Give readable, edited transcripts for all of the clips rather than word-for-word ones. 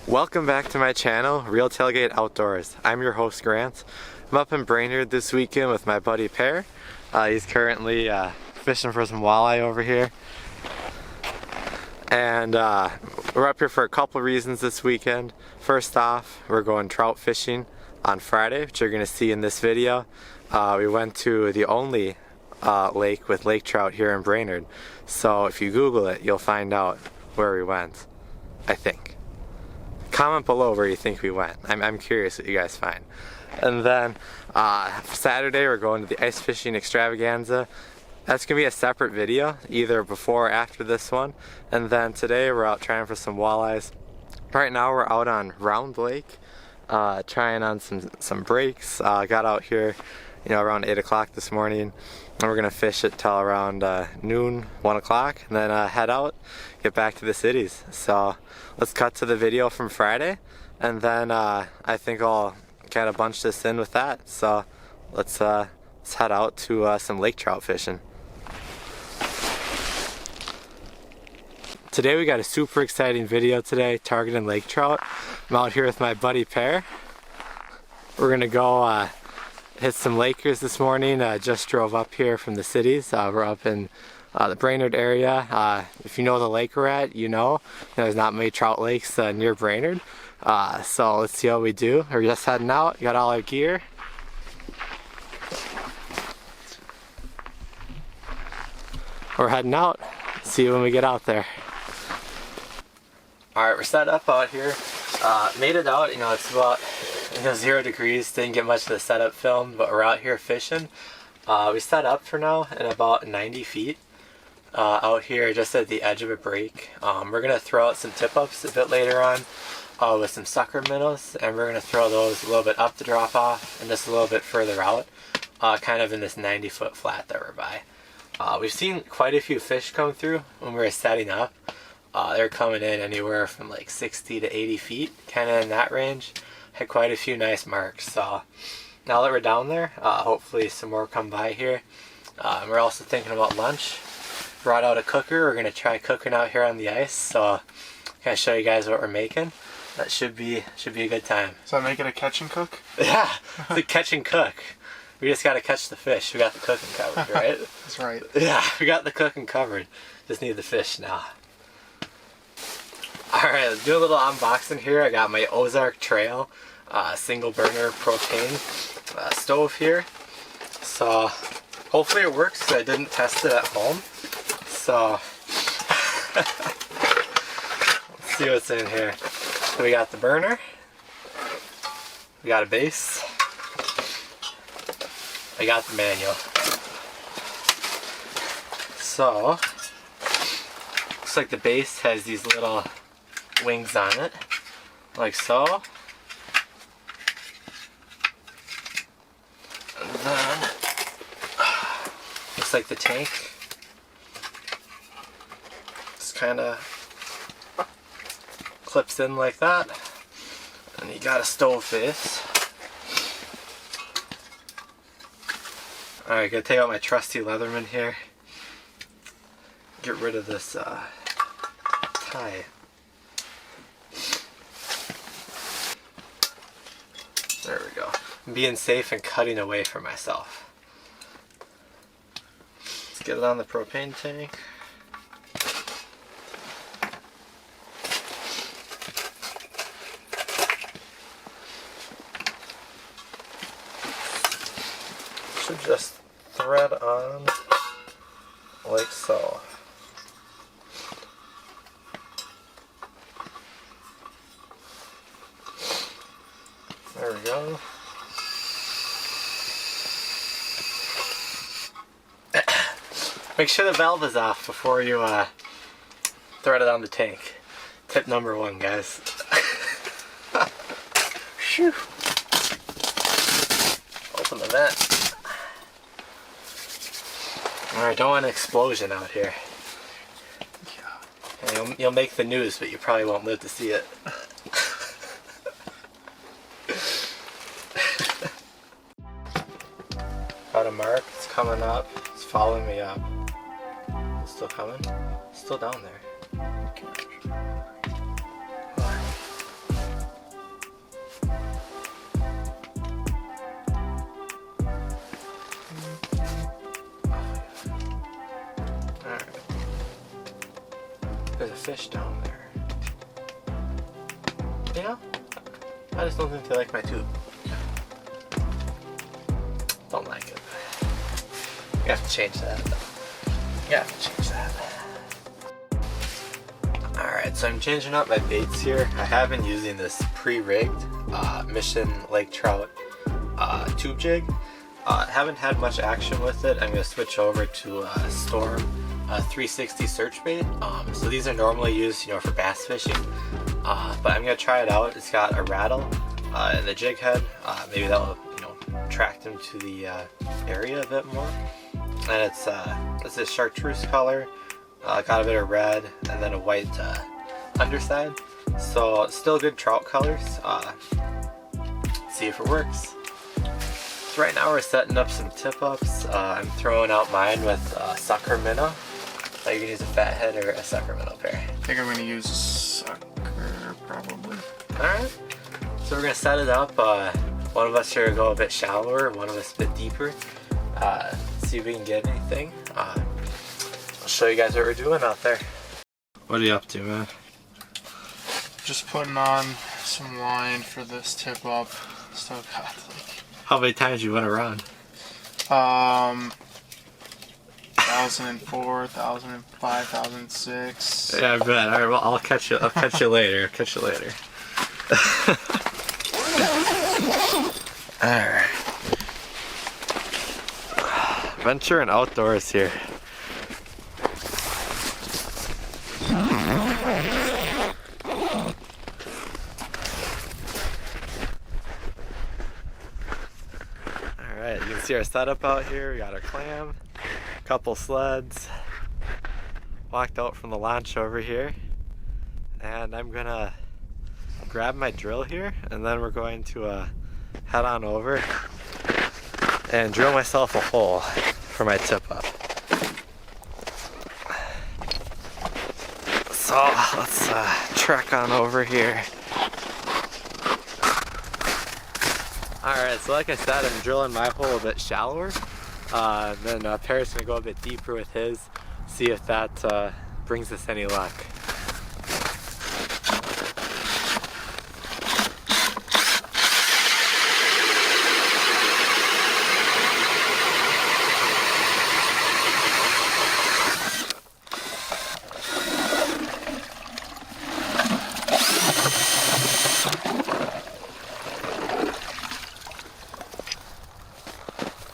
Welcome back to my channel, Real Tailgate Outdoors. I'm your host Grant. I'm up in Brainerd this weekend with my buddy Per. He's currently fishing for some walleye over here. And we're up here for a couple reasons this weekend. First off, we're going trout fishing on Friday, which you're going to see in this video. We went to the only lake with lake trout here in Brainerd. So if you Google it, you'll find out where we went, I think. Comment below where you think we went. I'm curious what you guys find. And then Saturday we're going to the ice fishing extravaganza. That's going to be a separate video, either before or after this one. And then today we're out trying for some walleyes. Right now we're out on Round Lake, trying on some breaks. Got out here, around 8 o'clock this morning. And we're going to fish it till around noon, 1 o'clock, and then head out, get back to the cities. So let's cut to the video from Friday, and then I think I'll kind of bunch this in with that. So let's head out to some lake trout fishing. Today we got a super exciting video today targeting lake trout. I'm out here with my buddy Per. We're going to go hit some lakers this morning. Just drove up here from the cities. We're up in the Brainerd area. If you know the lake we're at, there's not many trout lakes near Brainerd. So let's see how we do. We're just heading out, got all our gear. We're heading out, see you when we get out there. Alright, we're set up out here. Made it out, it's about 0 degrees, didn't get much of the setup filmed, but we're out here fishing. We set up for now at about 90 feet out here just at the edge of a break. We're going to throw out some tip-ups a bit later on with some sucker minnows, and we're going to throw those a little bit up the drop-off and just a little bit further out, kind of in this 90-foot flat that we're by. We've seen quite a few fish come through when we were setting up. They're coming in anywhere from like 60 to 80 feet, kind of in that range. Had quite a few nice marks, so now that we're down there, hopefully some more come by here. We're also thinking about lunch. Brought out a cooker. We're going to try cooking out here on the ice, so kind of show you guys what we're making. That should be a good time. So make it a catch and cook? Yeah, it's a catch and cook. We just got to catch the fish. We got the cooking covered, right? That's right. Yeah, we got the cooking covered. Just need the fish now. Alright, let's do a little unboxing here. I got my Ozark Trail single burner propane stove here. So hopefully it works. I didn't test it at home. So let's see what's in here. So we got the burner. We got a base. I got the manual. So looks like the base has these little wings on it, like so. And then looks like the tank just kind of clips in like that, and you got a stove face. Alright, gonna take out my trusty Leatherman here. Get rid of this tie. There we go. I'm being safe and cutting away from myself. Let's get it on the propane tank. Should just thread on like so. There we go. Make sure the valve is off before you thread it on the tank. Tip number 1, guys. Shoo. Open the vent. Alright, don't want an explosion out here. Yeah. You'll make the news, but you probably won't live to see it. Got a mark, it's coming up, it's following me up. It's still coming? It's still down there. fish down there. You know? I just don't think they like my tube. Don't like it. You have to change that. You have to change that. Alright, so I'm changing up my baits here. I have been using this pre-rigged Mission Lake Trout tube jig. Haven't had much action with it. I'm going to switch over to Storm 360 search bait. So these are normally used, for bass fishing. But I'm going to try it out. It's got a rattle in the jig head. Maybe that'll, attract them to the area a bit more. And it's a chartreuse color. Got a bit of red and then a white underside. So still good trout colors. See if it works. So right now we're setting up some tip-ups. I'm throwing out mine with sucker minnow. You can use a fathead or a sucker minnow pair. I think I'm going to use sucker probably. Alright, so we're going to set it up. One of us here will go a bit shallower, one of us a bit deeper. See if we can get anything. I'll show you guys what we're doing out there. What are you up to, man? Just putting on some line for this tip up. Still got like... How many times you went around? 1004, 1005, 1006. Yeah, I bet. Alright, well, I'll catch you later. I'll catch you later. Alright. Venture and outdoors here. Alright, you can see our setup out here. We got our clam, a couple sleds. Walked out from the launch over here. And I'm gonna grab my drill here, and then we're going to head on over and drill myself a hole for my tip up. So let's trek on over here. Alright, so like I said, I'm drilling my hole a bit shallower. Then Perry's gonna go a bit deeper with his, see if that brings us any luck.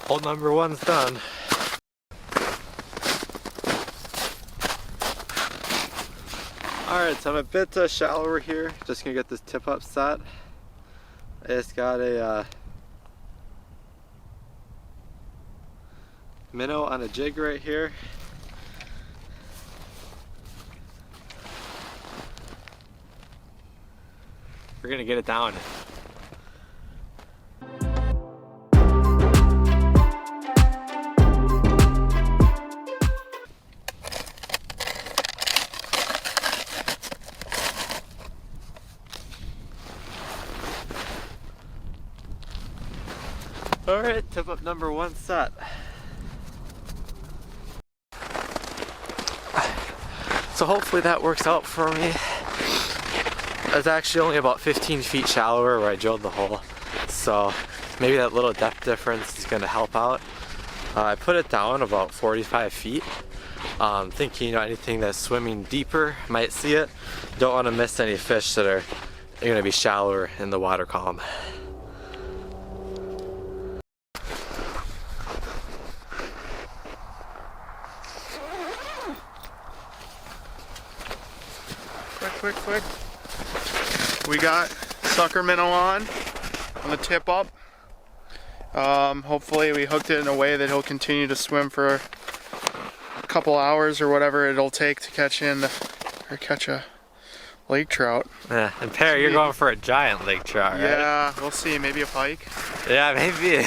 Hole number one's done. Alright, so I'm a bit shallower here. Just gonna get this tip up set. I just got a minnow on a jig right here. We're gonna get it down. Alright, tip up number one set. So hopefully that works out for me. It's actually only about 15 feet shallower where I drilled the hole. So maybe that little depth difference is going to help out. I put it down about 45 feet. Thinking anything that's swimming deeper might see it. Don't want to miss any fish that are going to be shallower in the water column. Quick. We got sucker minnow on the tip up. Hopefully we hooked it in a way that he'll continue to swim for a couple hours or whatever it'll take to catch a lake trout. Yeah, and Perry, you're going for a giant lake trout, right? Yeah, we'll see. Maybe a pike. Yeah, maybe.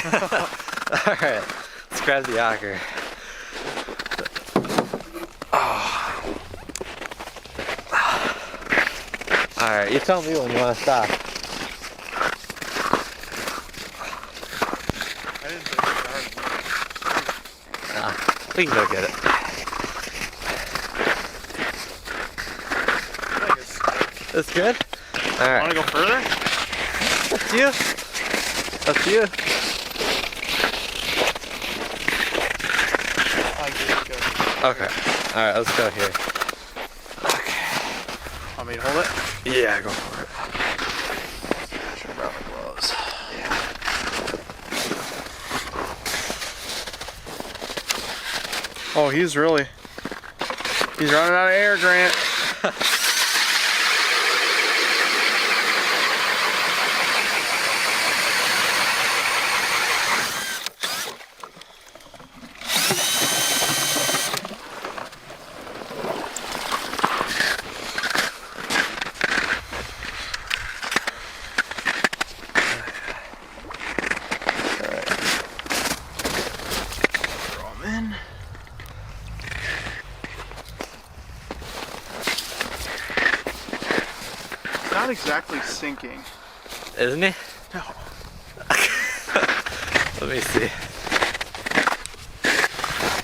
Alright, let's grab the auger. Alright, you tell me when you want to stop. I didn't think We can go get it. That's good? Alright. Want to go further? Up to you. Up to you. Okay. Alright, let's go here. Okay. Want me to hold it? Yeah, go for it. Should grab my gloves. Oh, he's running out of air, Grant. Not exactly sinking. Isn't he? No. Let me see.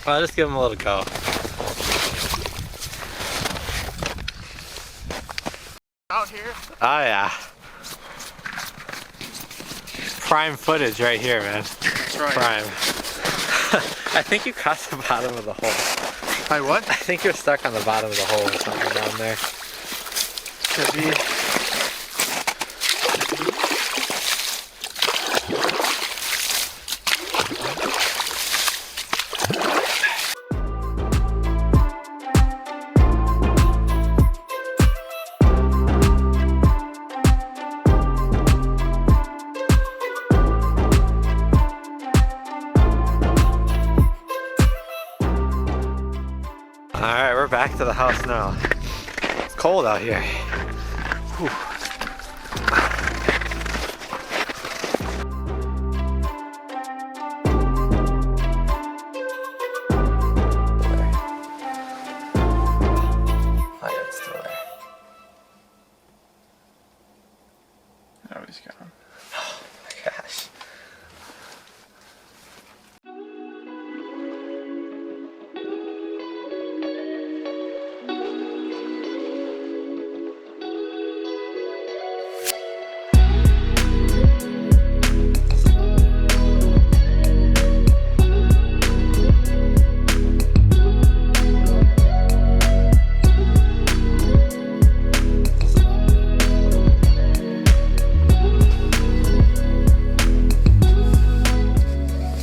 Well, I'll just give him a little go. Out here? Oh yeah. Prime footage right here, man. That's right. Prime. I think you caught the bottom of the hole. Hi, what? I think you're stuck on the bottom of the hole or something down there. Could be. Alright, we're back to the house now. It's cold out here. Whew. Oh, yeah, it's still there. Oh, he's gone. Oh my gosh.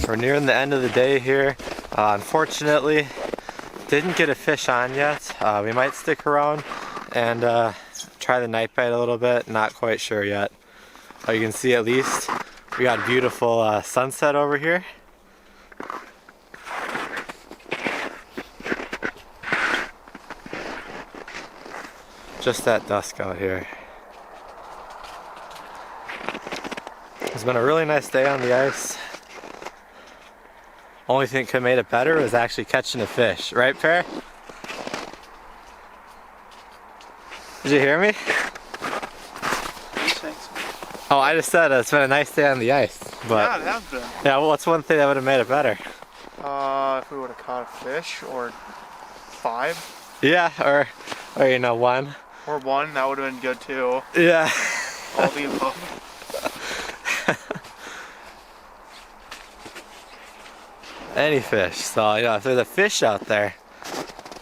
We're nearing the end of the day here. Unfortunately, didn't get a fish on yet. We might stick around and try the night bite a little bit. Not quite sure yet. You can see at least we got a beautiful sunset over here. Just at dusk out here. It's been a really nice day on the ice. Only thing that could have made it better was actually catching a fish, right, Pear? Did you hear me? Oh, I just said it's been a nice day on the ice, but Yeah, it has been. yeah, well, what's one thing that would have made it better? If we would have caught a fish or 5 Yeah, or you know, 1. or 1, that would have been good too. Yeah. All the above. Any fish. So, you know, if there's a fish out there,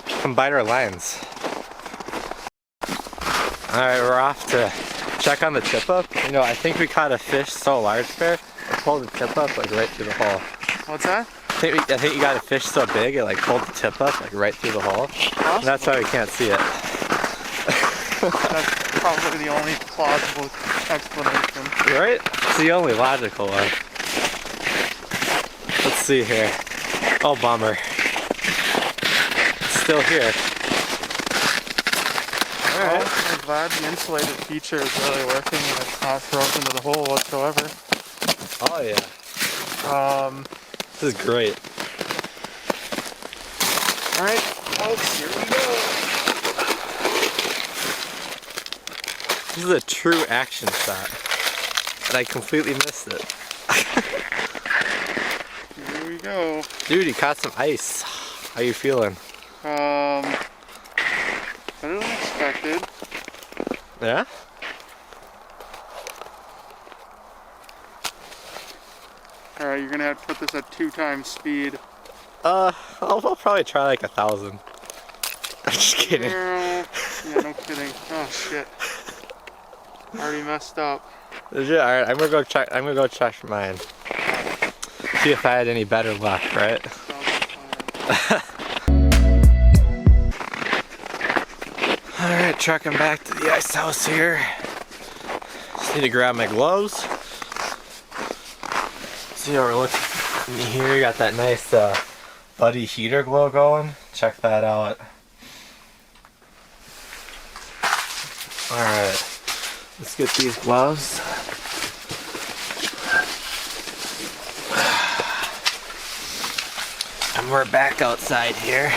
come bite our lines. Alright, we're off to check on the tip up. You know, I think we caught a fish so large, Pear, it pulled the tip up like right through the hole. What's that? I think you got a fish so big it like pulled the tip up like right through the hole. And that's why we can't see it. That's probably the only plausible explanation. Right? It's the only logical one. Let's see here. Oh, bummer. It's still here. Alright. Well, I'm glad the insulated feature is really working and it's not frozen to the hole whatsoever. Oh yeah. This is great. Alright, folks, here we go. This is a true action shot. And I completely missed it. Here we go. Dude, you caught some ice. How you feeling? Better than expected. Yeah? Alright, you're gonna have to put this at 2 times speed. I'll probably try like 1,000. I'm just kidding. Yeah, no kidding. Oh shit. Already messed up. Alright, I'm gonna go check mine. See if I had any better luck, right? Alright, trucking back to the ice house here. Just need to grab my gloves. See how we're looking in here. Got that nice Buddy heater glow going. Check that out. Alright, let's get these gloves. And we're back outside here.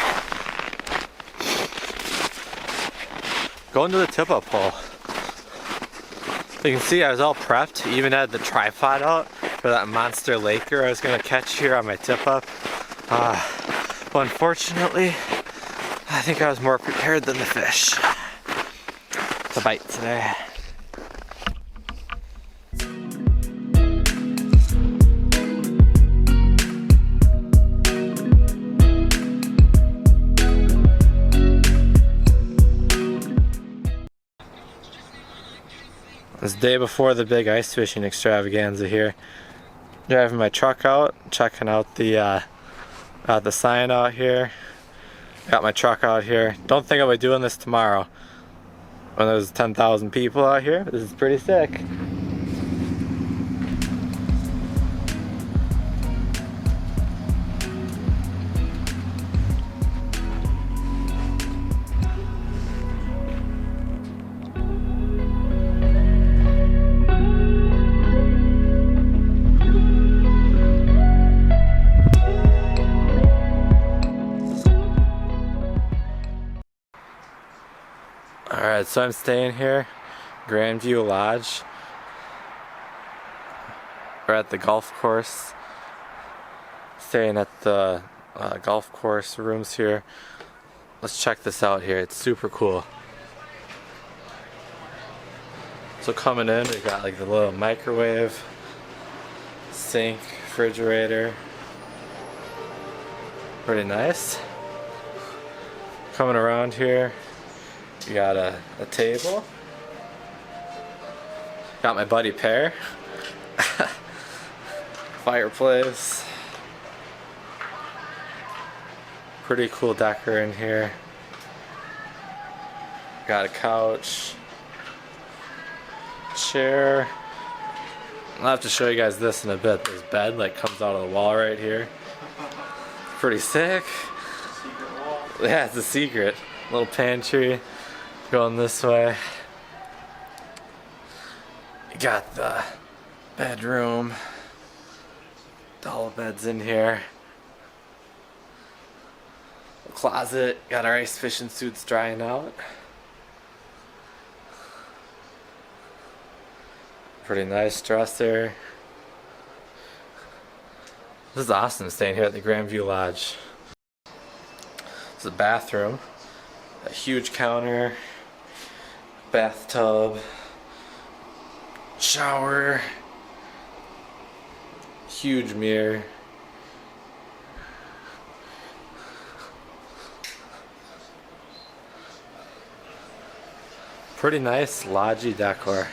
Going to the tip-up hole. You can see I was all prepped, even had the tripod out for that monster laker I was gonna catch here on my tip-up. But unfortunately, I think I was more prepared than the fish to bite today. This day before the big ice fishing extravaganza here. Driving my truck out, checking out the sign out here. Got my truck out here. Don't think I'll be doing this tomorrow when there's 10,000 people out here. This is pretty sick. Alright, so I'm staying here, Grandview Lodge. We're at the golf course. Staying at the golf course rooms here. Let's check this out here, it's super cool. So coming in, we got like the little microwave, sink, refrigerator. Pretty nice. Coming around here, you got a table. Got my buddy Pear. Fireplace. Pretty cool decor in here. Got a couch. Chair. I'll have to show you guys this in a bit. This bed like comes out of the wall right here. Pretty sick. Yeah, it's a secret. Little pantry. Going this way. You got the bedroom. Double beds in here. Closet. Got our ice fishing suits drying out. Pretty nice dresser. This is awesome staying here at the Grandview Lodge. This is a bathroom. A huge counter. Bathtub, shower, huge mirror, pretty nice lodgy decor.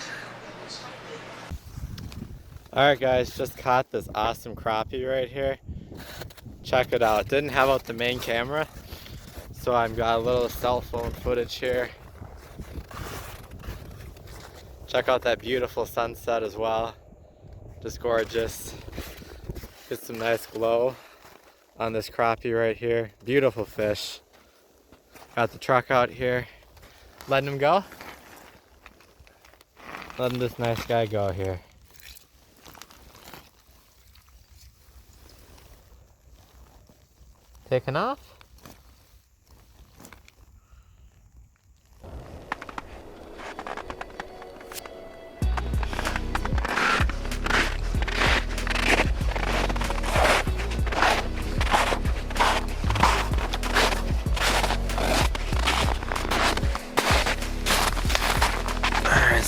Alright guys, just caught this awesome crappie right here. Check it out. Didn't have out the main camera, so I've got a little cell phone footage here. Check out that beautiful sunset as well. Just gorgeous. Get some nice glow on this crappie right here. Beautiful fish. Got the truck out here. Letting him go. Letting this nice guy go here. Taking off.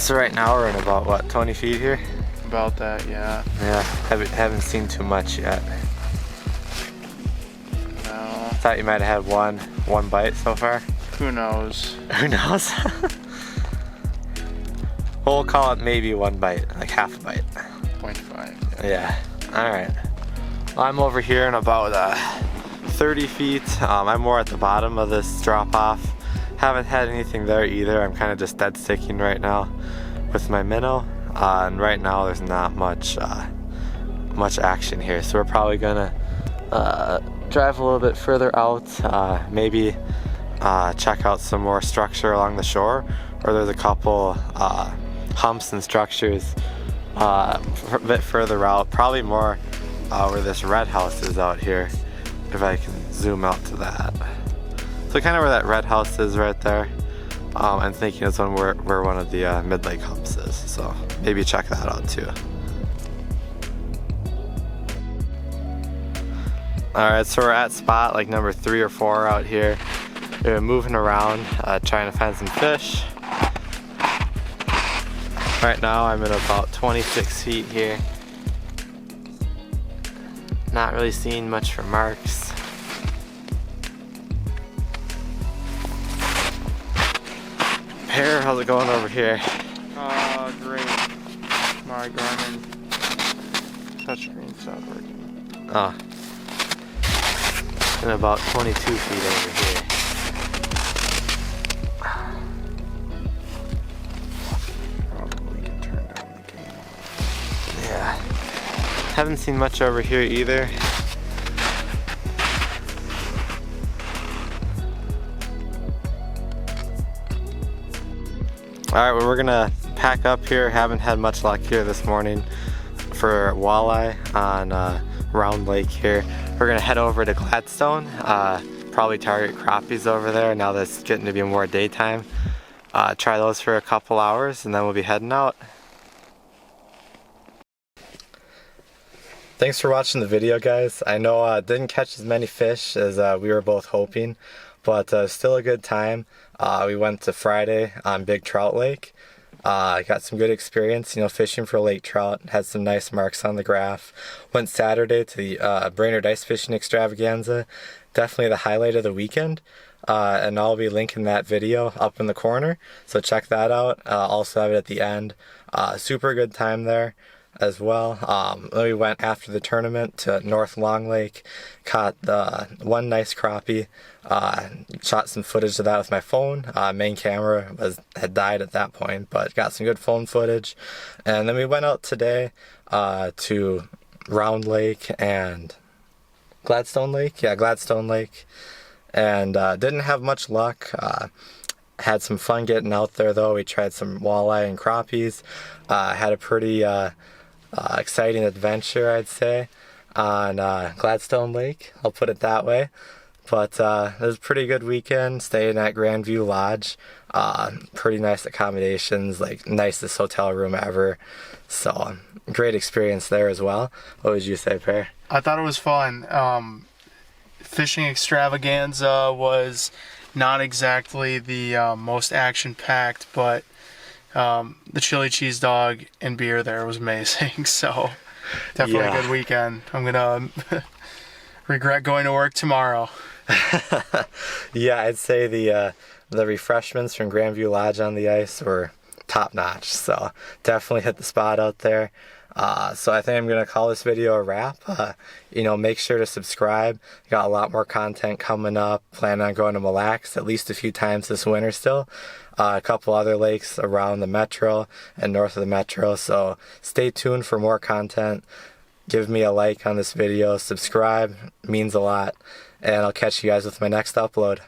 So right now we're in about, what, 20 feet here? About that, yeah. Yeah, haven't seen too much yet. No. Thought you might have had one bite so far. Who knows? Who knows? We'll call it maybe one bite, like half a bite. 0.5. Yeah, alright. Well, I'm over here in about 30 feet. I'm more at the bottom of this drop off. Haven't had anything there either. I'm kind of just dead sticking right now with my minnow. And right now there's not much action here. So we're probably gonna drive a little bit further out, maybe check out some more structure along the shore, or there's a couple humps and structures a bit further out, probably more where this red house is out here, if I can zoom out to that. So kind of where that red house is right there, I'm thinking it's one where one of the mid-lake humps is, so maybe check that out too. Alright, so we're at spot like number 3 or 4 out here. We're moving around, trying to find some fish. Right now I'm at about 26 feet here. Not really seeing much for marks. Pear, how's it going over here? Great. My Garmin touchscreen's not working. Oh. And about 22 feet over here. Probably can turn down the game. Yeah. Haven't seen much over here either. Alright, well, we're gonna pack up here. Haven't had much luck here this morning for walleye on Round Lake here. We're gonna head over to Gladstone, probably target crappies over there now that it's getting to be more daytime. Try those for a couple hours and then we'll be heading out. Thanks for watching the video, guys. I know I didn't catch as many fish as we were both hoping, but still a good time. We went to Friday on Big Trout Lake. Got some good experience, fishing for lake trout. Had some nice marks on the graph. Went Saturday to the Brainerd Ice Fishing Extravaganza. Definitely the highlight of the weekend. And I'll be linking that video up in the corner, so check that out. Also have it at the end. Super good time there as well. Then we went after the tournament to North Long Lake, caught one nice crappie, shot some footage of that with my phone. Main camera had died at that point, but got some good phone footage. And then we went out today to Round Lake and Gladstone Lake. Yeah, Gladstone Lake. And didn't have much luck. Had some fun getting out there though. We tried some walleye and crappies. Had a pretty exciting adventure, I'd say, on Gladstone Lake. I'll put it that way. But it was a pretty good weekend, staying at Grandview Lodge. Pretty nice accommodations, like nicest hotel room ever. So great experience there as well. What would you say, Per? I thought it was fun. Fishing extravaganza was not exactly the most action-packed, but the chili cheese dog and beer there was amazing. So definitely a good weekend. I'm gonna regret going to work tomorrow. Yeah, I'd say the refreshments from Grandview Lodge on the ice were top notch. So definitely hit the spot out there. So I think I'm going to call this video a wrap. Make sure to subscribe. Got a lot more content coming up. Plan on going to Mille Lacs at least a few times this winter still. A couple other lakes around the metro and north of the metro. So stay tuned for more content. Give me a like on this video. Subscribe. Means a lot. And I'll catch you guys with my next upload.